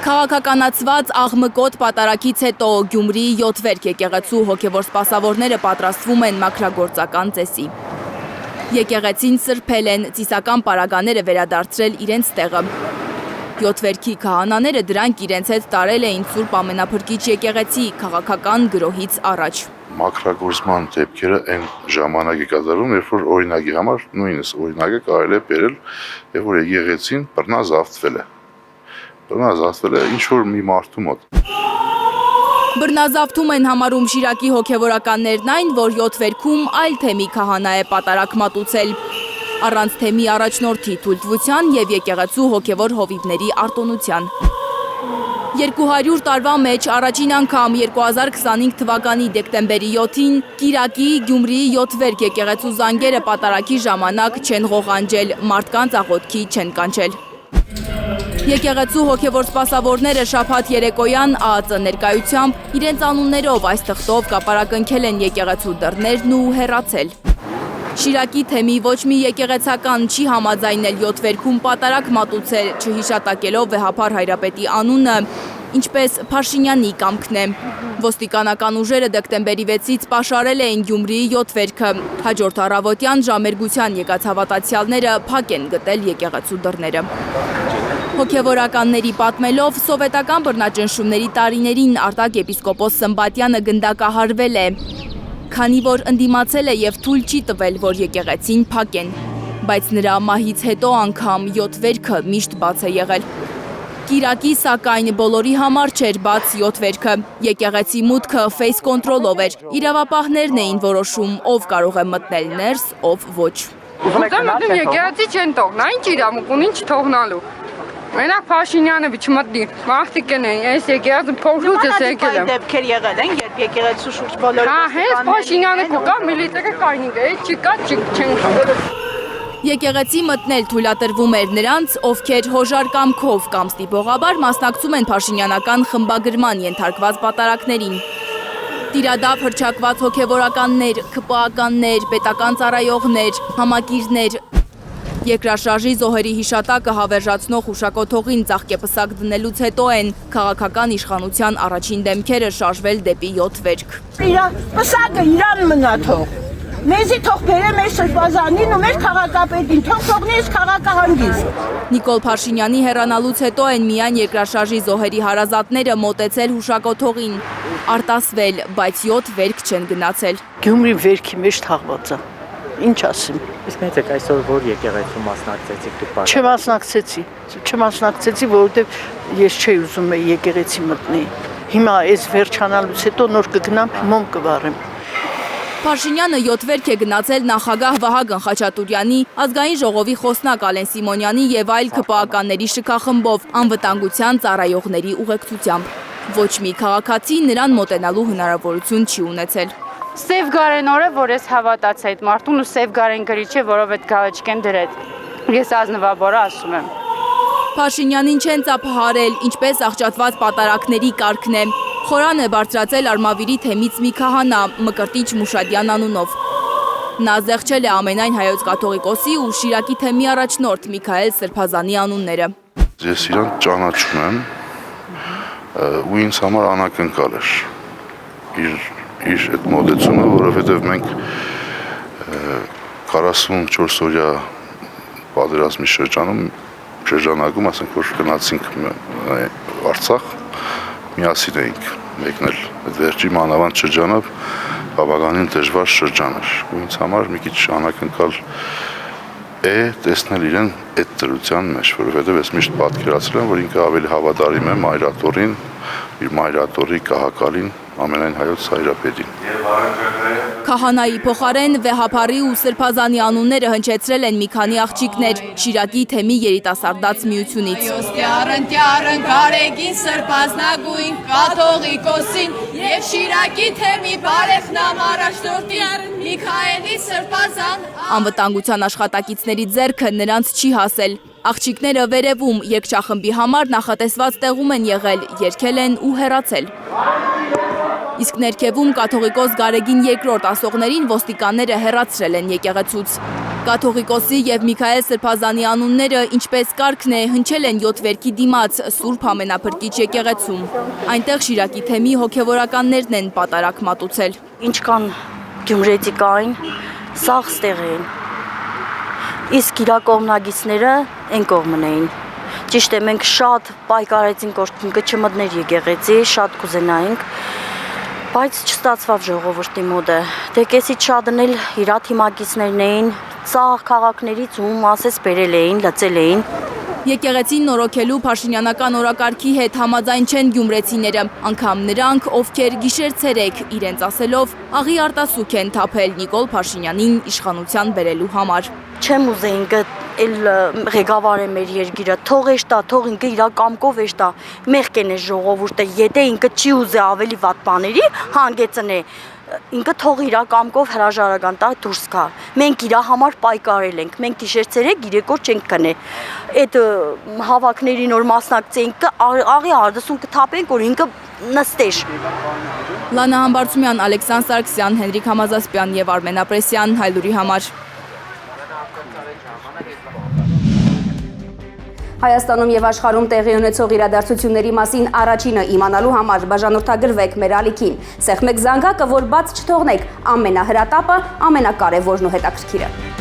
Քաղաքականացված աղմկոտ պատարագից հետո Գյումրիի 7 վերք եկեղեցու հոգևոր սպասավորները պատրաստվում են մաքրագործական ծեսի։ Եկեղեցին սրբել են, ծիսական պարագաները վերադարձրել իրենց տեղը։ 7 վերքի քահանաները դրանք իրենց հետ տարել էին Սուրբ Ամենափրկիչ եկեղեցի քաղաքական գրոհից առաջ։ Մաքրագործման դեպքերը այն ժամանակ է կատարվում, երբ որ օրինակի համար նույնս օրինակը կարելի է բերել, երբ որ եկեղեցին բռնազավթվել է։ Բռնազավթվել է ինչ-որ մի մարդու մոտ։ Բռնազավթում են համարում Շիրակի հոգևորականներն այն, որ 7 վերքում այլ թեմի քահանա է պատարագ մատուցել։ Առանց թեմի առաջնորդի թույլտվության և եկեղեցու հոգևոր հովիվների արտոնության։ 200 տարվա մեջ առաջին անգամ 2025 թվականի դեկտեմբերի 7-ին Կիրակի Գյումրիի 7 վերք եկեղեցու զանգերը պատարագի ժամանակ չեն ղողանջել, մարդկանց աղոթքի չեն կանչել։ Եկեղեցու հոգևոր սպասավորները շաբաթ երեկոյան ԱԱԾ ներկայությամբ իրենց անուններով այս թղթով կապարակնքել են եկեղեցու դռներն ու հեռացել։ Շիրակի թեմի ոչ մի եկեղեցական չի համաձայնել 7 վերքում պատարագ մատուցել, չհիշատակելով վեհափար Հայրապետի անունը, ինչպես Փաշինյանի կամքն է։ Ոստիկանական ուժերը դեկտեմբերի 6-ից պաշարել էին Գյումրիի 7 վերքը։ Հաջորդ առավոտյան ժամերգության եկած հավատացյալները փակ են գտել եկեղեցու դռները։ Հոգևորականների պատմելով սովետական բռնաճնշումների տարիներին Արտակ եպիսկոպոս Սմբատյանը գնդակահարվել է, քանի որ ընդդիմացել է և թույլ չի տվել, որ եկեղեցին փակեն, բայց նրա մահից հետո անգամ 7 վերքը միշտ բաց է եղել։ Կիրակի սակայն բոլորի համար չէր բաց 7 վերքը, եկեղեցի մուտքը ֆեյս կոնտրոլով էր, իրավապահներն էին որոշում, ով կարող է մտնել ներս, ով ոչ։ Եկեղեցի չեն թողնա, ինչ իրավունք ունի, ինչ թողնալու։ Մենակ Փաշինյանը չմտնի, մարդիկ են այս եկեղեցին փոխլուց ես եկել եմ։ Դեպքեր եղել են, երբ եկեղեցու շուրջ բոլորը։ Հա, հենց Փաշինյանը կա, միլիցիա կայնիկ է, չկա, չեն կա։ Եկեղեցի մտնել թույլատրվում էր նրանց, ովքեր հոժար կամքով կամ ստիպողաբար մասնակցում են փաշինյանական խմբագրման ենթարկված պատարագներին։ Տիրադափ հռչակված հոգևորականներ, ՔՊԱ-ականներ, պետական ծառայողներ, համակիրներ, երկրաշարժի զոհերի հիշատակը հավերժացնող հուշակոթողին ծաղկեպսակ դնելուց հետո են քաղաքական իշխանության առաջին դեմքերը շարժվել դեպի 7 վերք։ Պսակը իրան մնա թող։ Մեզի թող բերե մեր սրբազանին ու մեր քաղաքապետին, թող թողնի այս քաղաքահանգիստ։ Նիկոլ Փաշինյանի հեռանալուց հետո են միայն երկրաշարժի զոհերի հարազատները մոտեցել հուշակոթողին, արտասվել, բայց 7 վերք չեն գնացել։ Գյումրի վերքի մեջ թաղված է, ինչ ասեմ։ Իսկ նայեք այսօր որ եկեղեցու մասնակցեցիք դուք բան։ Չմասնակցեցի, որովհետև ես չէի ուզում եկեղեցի մտնի։ Հիմա այս վերջանալուց հետո նոր կգնամ, մոմ կվառեմ։ Փաշինյանը 7 վերք է գնացել նախագահ Վահագն Խաչատուրյանի, ազգային ժողովի խոսնակ Ալեն Սիմոնյանի և այլ ՔՊԱ-ականների շքախմբով անվտանգության ծառայողների ուղեկցությամբ։ Ոչ մի քաղաքացի նրան մոտենալու հնարավորություն չի ունեցել։ Սև գարենորը, որ ես հավատացա այդ մարդուն ու սև գարեն գրի չէ, որով այդ գալեչկեն դրեց։ Ես ազնվաբորը ասում եմ։ Փաշինյանին չեն ծափահարել, ինչպես աղճատված պատարագների կարգն է։ Խորան է բարձրացել Արմավիրի թեմից մի քահանա, Մկրտիչ Մուշադյան անունով։ Նա զեղչել է ամենայն հայոց կաթողիկոսի ու Շիրակի թեմի առաջնորդ Միքայել Սրբազանի անունները։ Ես իրան ճանաչում եմ ու ինձ համար անակնկալ էր իր այդ մոտեցումը, որովհետև մենք 44 օրյա պատերազմի շրջանակում, ասենք որ գնացինք Արցախ, միասին էինք մեկնել այդ վերջի մանավանդ շրջանով, բավականին դժվար շրջան էր, ու ինձ համար մի քիչ անակնկալ է տեսնել իրեն այդ դրության մեջ, որովհետև ես միշտ պատկերացրել եմ, որ ինքը ավելի հավատարիմ է մայրաթորին, իր մայրաթորի կահակալին, ամենայն հայոց Հայրապետին։ Քահանայի փոխարեն վեհափարի ու Սրբազանի անունները հնչեցրել են մի քանի աղջիկներ Շիրակի թեմի երիտասարդաց միությունից։ Տյարն կարեգին Սրբազնագույն կաթողիկոսին և Շիրակի թեմի բարեխնամ առաջնորդին Միքայելի Սրբազան։ Անվտանգության աշխատակիցների ձեռքը նրանց չի հասել։ Աղջիկները վերևում երգչախմբի համար նախատեսված տեղում են եղել, երգել են ու հեռացել։ Իսկ ներքևում կաթողիկոս Գարեգին II ասողներին ոստիկանները հեռացրել են եկեղեցուց։ Կաթողիկոսի եւ Միքայել Սրբազանի անունները, ինչպես կարգն է, հնչել են 7 վերքի դիմաց Սուրբ Ամենափրկիչ եկեղեցում։ Այնտեղ Շիրակի թեմի հոգևորականներն են պատարակ մատուցել։ Ինչքան գյումրեցի կային, սաղ ստեղ էին։ Իսկ իրա կողմնագիցները այն կողմն էին։ Ճիշտ է, մենք շատ պայքարեցինք, որ ինքը չմտներ եկեղեցի, շատ կուզենայինք, բայց չստացվավ ժողովրդի մոտ։ Դե կեսից շատն էլ իրա թիմակիցներն էին, ծաղ քաղաքներից ում ասես բերել էին, լծել էին։ Եկեղեցին նորոգելու Փաշինյանական օրակարգի հետ համաձայն չեն գյումրեցիները, անգամ նրանք, ովքեր գիշեր-ցերեկ իրենց ասելով աղի արտասուք են թափել Նիկոլ Փաշինյանին իշխանության բերելու համար։ Չեմ ուզեին ինքը էլ ղեկավար է մեր երկիրը, թող էշտա, թող ինքը իրա կամքով էշտա, մեղք են այս ժողովուրդը, եթե ինքը չի ուզե ավելի վատ բաների հանգեցնե, ինքը թող իրա կամքով հրաժարական տա դուրս գա։ Մենք իրա համար պայքարել ենք, մենք գիշեր-ցերեկ գիրեկոր չենք քնե։ Այդ հավաքներին որ մասնակցեինք, աղի արդասուն կթափենք, որ ինքը նստեր։ Լանա Համբարձումյան, Ալեքսանդր Սարգսյան, Հենրիկ Համազասպյան եւ Արմեն Ապրեսյան, Հայլուրի համար։ Հայաստանում եւ աշխարհում տեղի ունեցող իրադարձությունների մասին առաջինը իմանալու համար բաժանորդագրվեք մեր ալիքին։ Սեղմեք զանգակը, որ բաց չթողնեք ամենահրատապը, ամենակարևորն ու հետաքրքիրը։